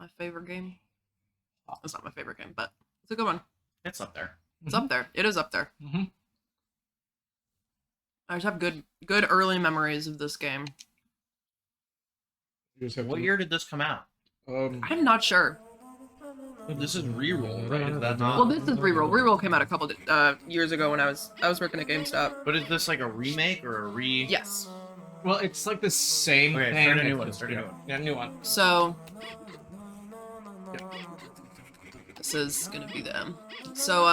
my favorite game. It's not my favorite game, but it's a good one. It's up there. It's up there. It is up there. Mm-hmm. I just have good early memories of this game. What year did this come out? I'm not sure. This is Reroll, right? Is that not? Well, this is Reroll. Reroll came out a couple years ago when I was working at GameStop. But is this like a remake or a re? Yes. Well, it's like the same Okay, thing. start a new one. Start a new one. Yeah, new one. So this is gonna be them. So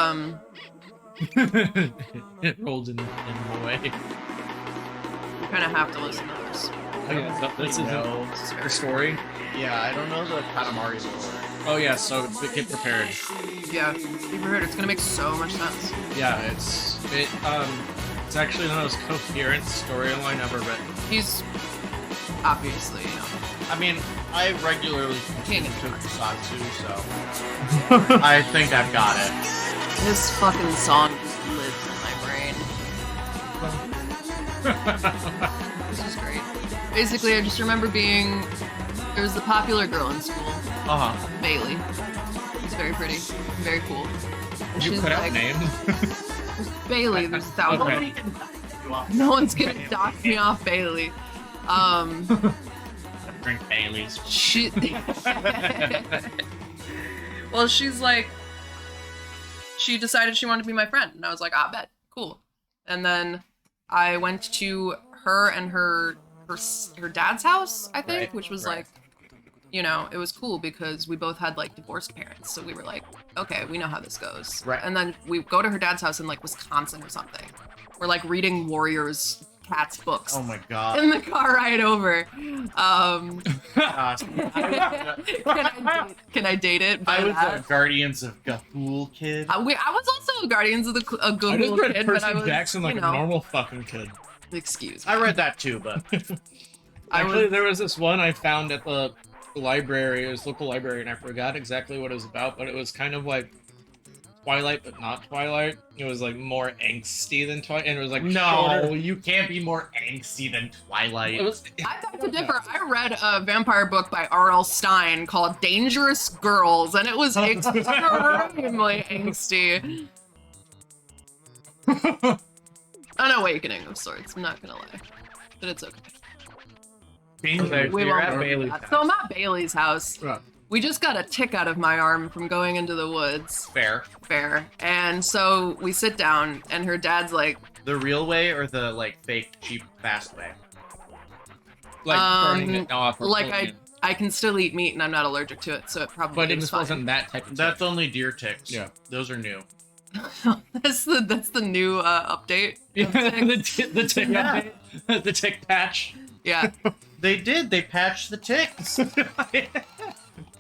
It rolled in the way. you kind of have to listen to this. This is the story. Yeah, I don't know the Katamari lore. Oh yeah, so get prepared. Yeah, be prepared. It's gonna make so much sense. Yeah, it's actually the most coherent storyline ever written. He's obviously, you know. I mean, I regularly King consume of Tokusatsu, so I think I've got it. This fucking song just lives in my brain. This is great. Basically, I just remember there was the popular girl in school, Bailey. She's very pretty, very cool. Did you put out names? Bailey, there's thousands. Okay. No one's gonna dock me off Bailey. Drink Bailey's. She. Well, she's like. She decided she wanted to be my friend, and I was like, I bet, cool. And then I went to her and her dad's house, I think, which was like, you know, it was cool because we both had like divorced parents, so we were like, okay, we know how this goes. Right. And then we go to her dad's house in like Wisconsin or something. We're like reading Warriors Cats books. Oh my god. In the car ride over. Can I date it? I was a Guardians of Ga'Hoole kid. I was also a Guardians of the Ga'Hoole I just read kid, but I Percy was, Jackson like you a know, normal fucking kid. excuse me. I read that too, but Actually, there was this one I found at the library, it was local library, and I forgot exactly what it was about, but it was kind of like Twilight, but not Twilight. It was like more angsty than Twilight, and it was like no, shorter. you can't be more angsty than Twilight. I beg to differ. I read a vampire book by R.L. Stine called Dangerous Girls, and it was extremely angsty. An awakening of sorts, I'm not gonna lie. But it's okay. Okay, We you're won't at go into Bailey's that. house. So I'm at Bailey's house. Right. We just got a tick out of my arm from going into the woods. Fair. And so we sit down, and her dad's like, The real way or the like fake, cheap, fast way? Like burning it off. Or like pulling it. I can still eat meat, and I'm not allergic to it, so it probably But it is just fine. wasn't that type of That's only deer ticks. Yeah. Those are new. that's the new update. the tick Yeah. the tick patch. Yeah. They did. They patched the ticks.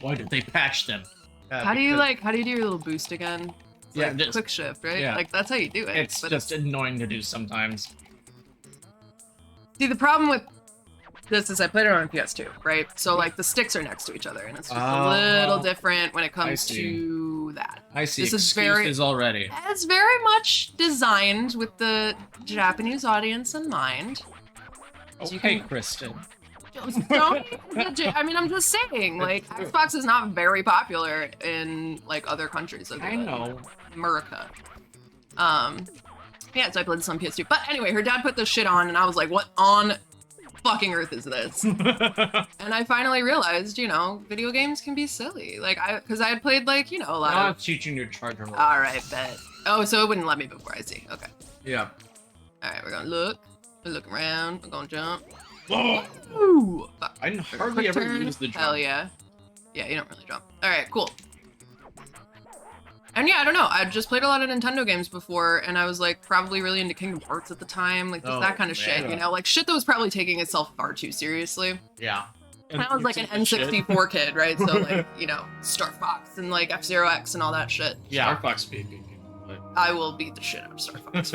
Why did they patch them? How do you do your little boost again? It's Yeah, like just- quick shift, right? yeah. Like that's how you do it. It's but just annoying to do sometimes. see, the problem with this is I played it on PS2, right? So like the sticks are next to each other, and it's just a little different when it comes see. to that. I see This is excuses already. It's very much designed with the Japanese audience in mind. So you Okay, can- Kristen. Don't, I mean, I'm just saying, like, Xbox is not very popular in, like, other countries. I know. America. Yeah, so I played this on PS2. But anyway, her dad put this shit on, and I was like, what on fucking earth is this? And I finally realized, you know, video games can be silly. Like, because I had played, like, you know, a lot Now of... it's teaching you to charge remote. Alright, bet. Oh, so it wouldn't let me before I see. Okay. Yeah. Alright, we're gonna look. We're looking around. We're gonna jump. Oh, Ooh! Fuck. I hardly Quick ever turn. use the jump. Hell yeah. Yeah, you don't really jump. Alright, cool. And yeah, I don't know. I'd just played a lot of Nintendo games before, and I was like probably really into Kingdom Hearts at the time, like just Oh, that kind of shit, man. you know, like shit that was probably taking itself far too seriously. Yeah. And I was like an N64 kid, right? So like, you know, Star Fox and like F-Zero X and all that shit. Yeah. Star Fox speaking. I will beat the shit out of Star Fox.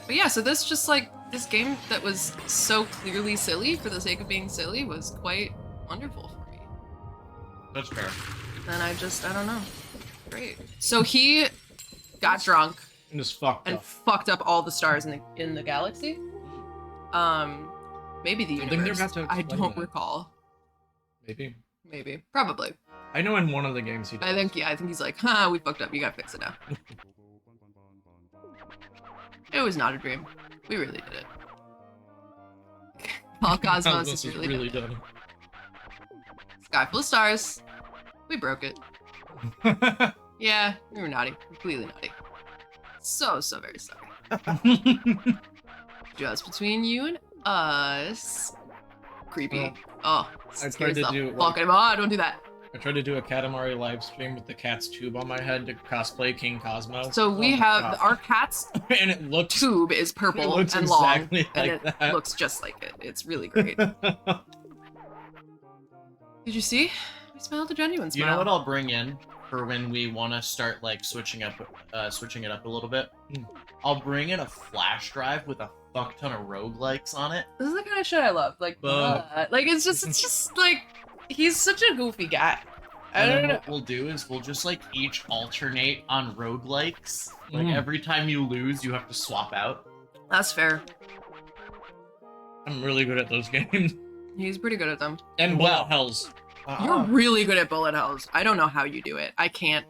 But yeah, so this just like this game that was so clearly silly for the sake of being silly was quite wonderful for me. That's fair. And I don't know. Great. So he got drunk And just fucked and up. fucked up all the stars in the galaxy. Maybe the I think they're universe. about to I explain don't that. recall. Maybe. Maybe. Probably. I know in one of the games he does. I think he's like, huh, we fucked up. You gotta fix it now. It was not a dream. We really did it. Paul Cosmos is really done. Sky full of stars. We broke it. Yeah, we were naughty. Completely naughty. So very sorry. Just between you and us. Creepy. Oh, I tried to do fucking don't do that. I tried to do a Katamari live stream with the cat's tube on my head to cosplay King Cosmo. So we have our cat's and it looked tube is purple and exactly long, like and it that. looks just like it. It's really great. Did you see? We smiled a genuine smile. You know what I'll bring in for when we want to start like switching it up a little bit? I'll bring in a flash drive with a fuck ton of roguelikes on it. This is the kind of shit I love. Like it's just like he's such a goofy guy. I don't know. What we'll do is we'll just like each alternate on roguelikes. Like every time you lose, you have to swap out. That's fair. I'm really good at those games. He's pretty good at them. And bullet hells. You're really good at bullet hells. I don't know how you do it. I can't.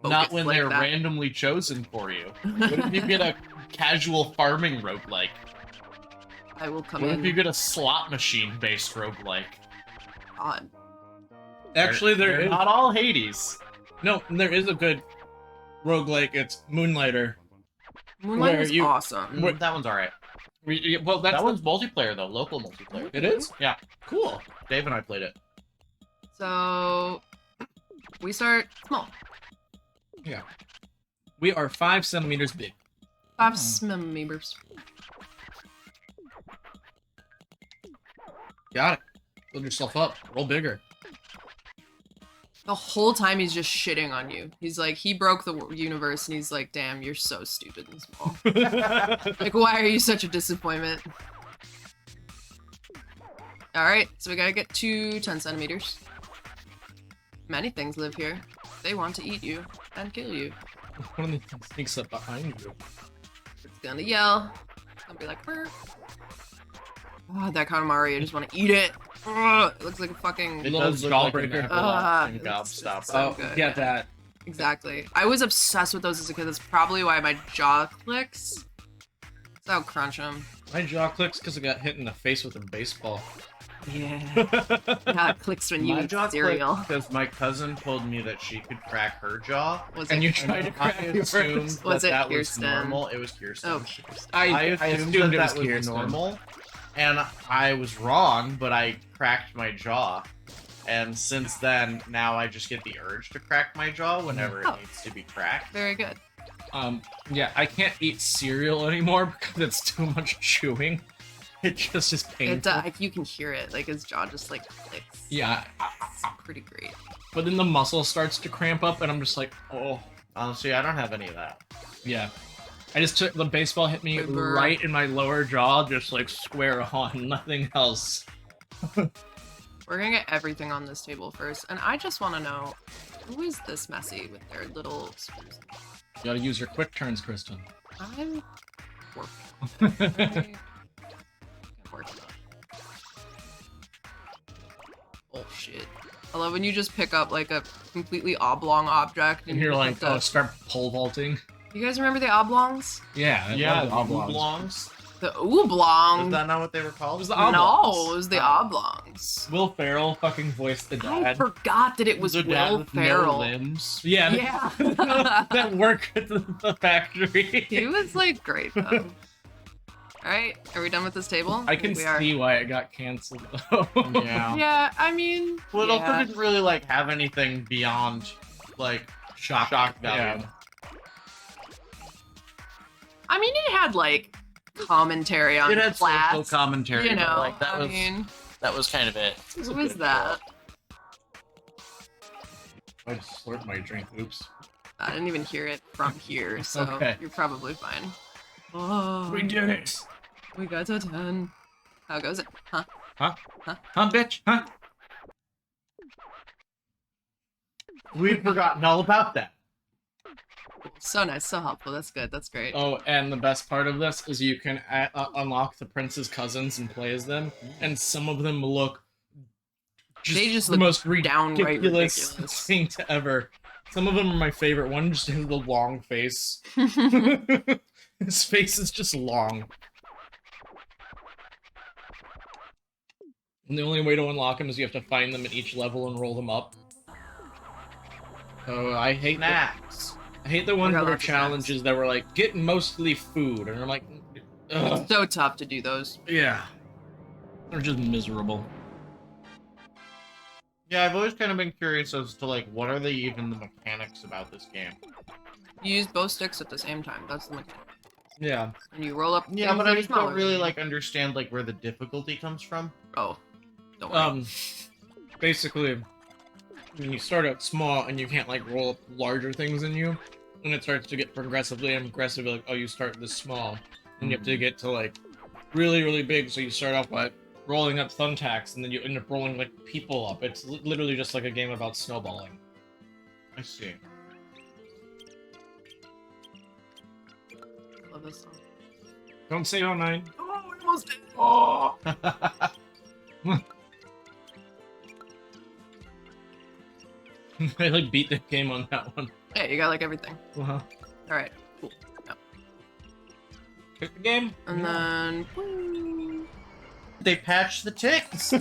Not when like they're that. randomly chosen for you. What if you get a casual farming roguelike? I will come What in. if you get a slot machine based roguelike? Odd. Actually, they're is not all Hades. No, there is a good roguelike. It's Moonlighter. Moonlight is awesome. That one's alright. Well, that one's multiplayer though, local multiplayer. It is? Yeah. Cool. Dave and I played it. So we start small. Yeah. We are 5 centimeters big. 5 centimeters. Got it. Build yourself up. Roll bigger. The whole time he's just shitting on you. He's like, he broke the universe, and he's like, damn, you're so stupid and small. Like, why are you such a disappointment? Alright, so we gotta get to 10 centimeters. Many things live here. They want to eat you and kill you. One of the things sneaks up behind you. It's gonna yell. It's gonna be like, brr. Oh, that Katamari, I just want to eat it. Ugh, it looks like a fucking... It little does look like an jawbreaker. everlasting It's gobstopper. so good. Get that. Exactly. I was obsessed with those as a kid. That's probably why my jaw clicks. So I'll crunch them. My jaw clicks because I got hit in the face with a baseball. Yeah. Yeah, it clicks when you My eat jaw cereal. because my cousin told me that she could crack her jaw. Was And it, you tried to I crack yours. assumed Was it that was Kirsten? normal. It was Kirsten. Oh, Kirsten. I assumed it that was Kirsten. normal, and I was wrong, but I cracked my jaw. And since then, now I just get the urge to crack my jaw whenever Oh. it needs to be cracked. Very good. Yeah, I can't eat cereal anymore because it's too much chewing. It just is painful. You can hear it. Like, his jaw just, like, clicks. Yeah, It's pretty great. but then the muscle starts to cramp up, and I'm just like, oh, Honestly, I don't have any of that. yeah. I just took the baseball hit me Remember- right in my lower jaw, just like square on, nothing else. We're gonna get everything on this table first, and I just want to know, who is this messy with their little screws? You gotta use your quick turns, Kristen. I'm working. Oh shit. I love when you just pick up like a completely oblong object And you're you like, have to- oh, start pole vaulting. You guys remember the oblongs? Yeah, I Yeah, love the oblongs. oblongs. The Is oblongs. that not what they were called? It was the No, oblongs. it was the oblongs. Will Ferrell fucking voiced the I dad. forgot that it was the dad Will with no Ferrell. limbs. Yeah, Yeah. that work at the factory. He was like great though. Alright, are we done with this table? I can we are. see why it got canceled though. Yeah. Yeah, I mean, Well, it also yeah. didn't really like have anything beyond like shock value. Yeah. I mean, it had like commentary on It had class. social commentary. You but, know, like that I was mean, that was kind of it. what was that? I just slurped my drink. Oops. I didn't even hear it from here, so Okay. you're probably fine. Oh, We did it. we got to 10. How goes it? Huh? Huh? Huh? Huh, bitch? Huh? We'd forgotten all about that. So nice, so helpful. That's good. That's great. Oh, and the best part of this is you can unlock the prince's cousins and play as them, and some of them look They just the look most downright ridiculous ridiculous. thing to ever. Some of them are my favorite. One just has the long face. His face is just long. And the only way to unlock them is you have to find them at each level and roll them up. Oh, I hate Snacks. I hate the ones got that are lots of challenges that were like, get mostly food. And I'm like, ugh. So tough to do those. Yeah. They're just miserable. Yeah, I've always kind of been curious as to like what are the mechanics about this game. You use both sticks at the same time. That's the mechanic. Yeah. And you roll up. Yeah, things but that I are just smaller. don't really like understand like where the difficulty comes from. Oh, don't worry. Basically, when you start out small and you can't like roll up larger things in you, and it starts to get progressively and progressively like, oh, you start this small, and you have to get to like really, really big. So you start off by rolling up thumbtacks, and then you end up rolling like people up. It's literally just like a game about snowballing. I see. I love this song. Don't say oh nine. Oh, we almost did. Oh. I like beat the game on that one. Hey, you got like everything. Uh-huh. All right, cool. Yep. Pick the game. And then. They patched the ticks.